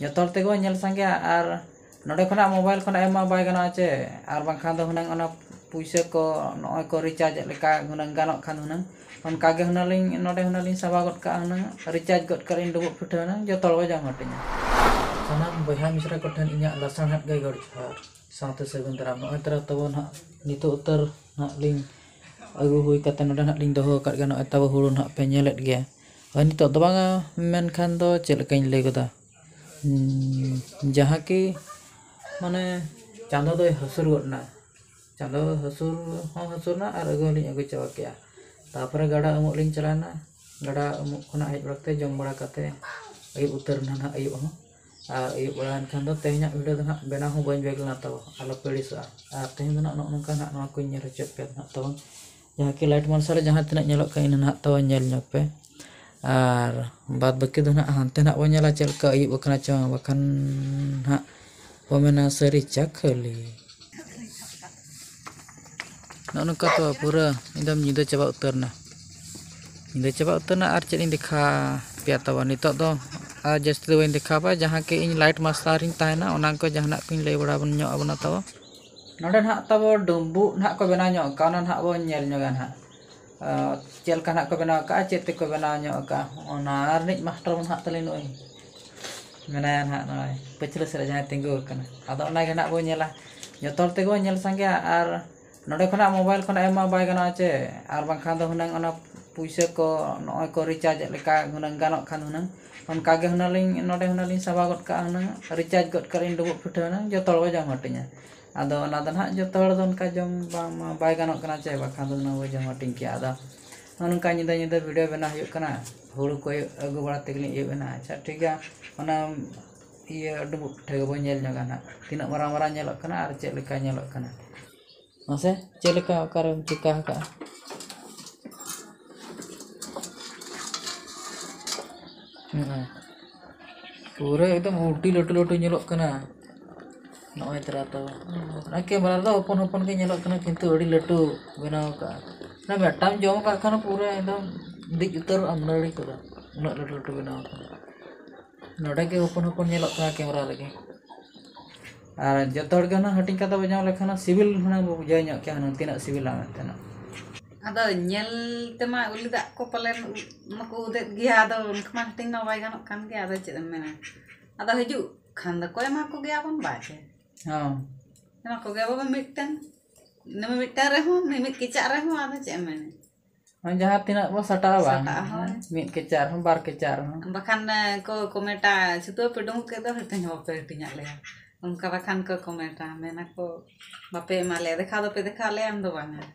जतोर तेगो nail संगे और नोडे खना मोबाइल खना एमा बाय गाना चे और बांखान दो हुनंग ओना पुइसे को नय को रिचार्ज लेका हुनंग गानोक खान हुनंग उनका गे हुनलिंग नोडे हुनलिंग सभा गट का हुनंग रिचार्ज गट करिन डुबुक पिठा हुनंग जतोर गो जाम हटिnya sanam boyha misra ko than inya lasan hat gai gor char साथ सगुन दाराम नय तरह तब ना नितो उतर ना लिंग अगु हुई कते नोडे ना लिंग दोहो कट गनो तब हुरु ना पे नेलेट गया और नितो दो बांगा मेनखान दो चेल लकाइन लay गोदा जहाँ की माने चांदो दो हसुर गोदना चांदो हसुर हो हसुरना और अगु लिंग अगु चावा किया तापरे गाड़ा अमुक लिंग चलाना गाड़ा अमुक खना हेज बड़ते जम बड़ा कते अयुब उतर ना अयुब हो और अयुब बड़ा खान दो तेहना वीडियो दो ना बेना हो बन बेगल ना तब आलो पेड़िसा और तेहन दो ना नोनका ना नोआ को नेल चेक पे ना तब जहाँ की लाइट मार्शल जहाँ तिना नेलक का इन ना तब नेल ᱧᱚᱜ पे और बाद बाकी दो ना हानते ना बो नेला चेलका अयुब बकना च बखन ना बो मेना सरी चखली नोनका तो पूरा एकदम निदा चबा उतरना और चेक देखा पे तब नितो दो और जस्ती दो देखा पा जहाँ के इन लाइट मार्शल इन ताहेना ओना को जहाना को लay बड़ा बन ᱧᱚᱜ abona तब नोडे ना तब डुम्बु ना को बना ᱧᱚᱜ का ना बो नेल ᱧᱚᱜᱟ ना चेलका ना को बना का चेते को बना ᱧᱚᱜ का ओना रिच मास्टर ना तले नोय मेना ना नोय पछले से जहां तिंगु कना आदो ओना गे ना बो नेला जतोर तेगो नेल संगे और नोडे खना मोबाइल खना एमा बाय गाना चे और बांखान दो हुनंग ओना पुइसे को नय को रिचार्ज लेका हुनंग गानोक खान हुनंग उनका गे हुनलिंग नोडे हुनलिंग सभा गट का हुनंग रिचार्ज गट करिन डुबुक पिठा हुनंग जतोर गो जाम हटिnya आदो ओना दो ना जतोर दो उनका जम बाय गानोक कना चे बाखान दो ना वो जाम हटिंग के आदो उनका निदा निदा वीडियो बना हुयुक कना हुरु को अगु बड़ा तेगलिं ये बना अच्छा ठीक है ओना ये डुबुक पिठा गो बो नेल ᱧᱚᱜᱟ ना तिना मारा मारा नेलक कना और चेक लेका नेलक कना मासे चेक लेका ओकारेम चिका का पूरा एकदम उल्टी लटू लटू नेलक कना नय तरह तो ना कैमरा दो ओपन ओपन के नेलक कना किंतु अड़ी लटू बनाव का ना बेटाम जम का खाना पूरा एकदम दिख उतर अमनड़ी को उना लटू लटू बनाव का नोडे के ओपन ओपन नेलक कना कैमरा लगे और जतोड़ के ना हटिंग का बजाव लेखाना सिविल हना बुझाय ᱧᱚᱜ के हना तिना सिविल आमेतना अदो नेल तेमा उली दा को पलेन मको उदेत गया अदो उनखमा हटिंग ना बाय गानोक कान गया अदो चेद मेना अदो हजू खान दा कोय मा को गया बन बाचे हां एमा को गया बाबा मिटन नमे मिटा रे हो मिट किचा रे हो अदो चेद मेना हम जहां तिना बो सटा बा मिट के चार हम बार के चार हम बखान को कमेटा छुतो पेडों के दो हटिंग हो पे हटिंग ले उनका बखान को कमेटा मेना को बापे माले देखा दो पे देखा ले हम दो बांगा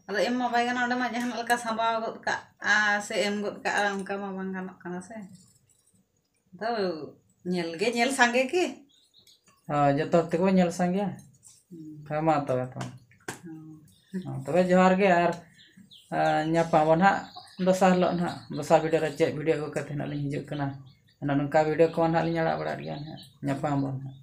अदो एम मा बाय गाना ओडे मा जहां लका संभाव गद का आ से एम गद का उनका मा बांग गानोक काना से तो नेल संगे की हां जतो तेगो नेल संगे मा तबे तबे जोहार गे और ᱧᱟᱯᱟᱢ ᱵᱚᱱ ᱦᱟᱸᱜ ᱫᱚᱥᱟᱨ ᱦᱤᱞᱳᱜ ᱦᱟᱸᱜ ᱫᱚᱥᱟर ᱵᱷᱤᱰᱤᱭᱳ ᱨᱮ ᱪᱮᱫ ᱵᱷᱤᱰᱤᱭᱳ ᱟᱹᱜᱩ ᱠᱟᱛᱮ ᱦᱟᱸᱜ ᱞᱤᱧ ᱦᱤᱡᱩᱜ ᱠᱟᱱᱟ ᱱᱚᱝᱠᱟ ᱵᱷᱤᱰᱤᱭᱳ ᱠᱚ ᱦᱟᱸᱜ ᱞᱤᱧ ᱟᱲᱟᱜ ᱵᱟᱲᱟᱜ ᱜᱮᱭᱟ ᱦᱟᱸᱜ ᱧᱟᱯᱟᱢ ᱵᱚᱱ ᱦᱟᱸᱜ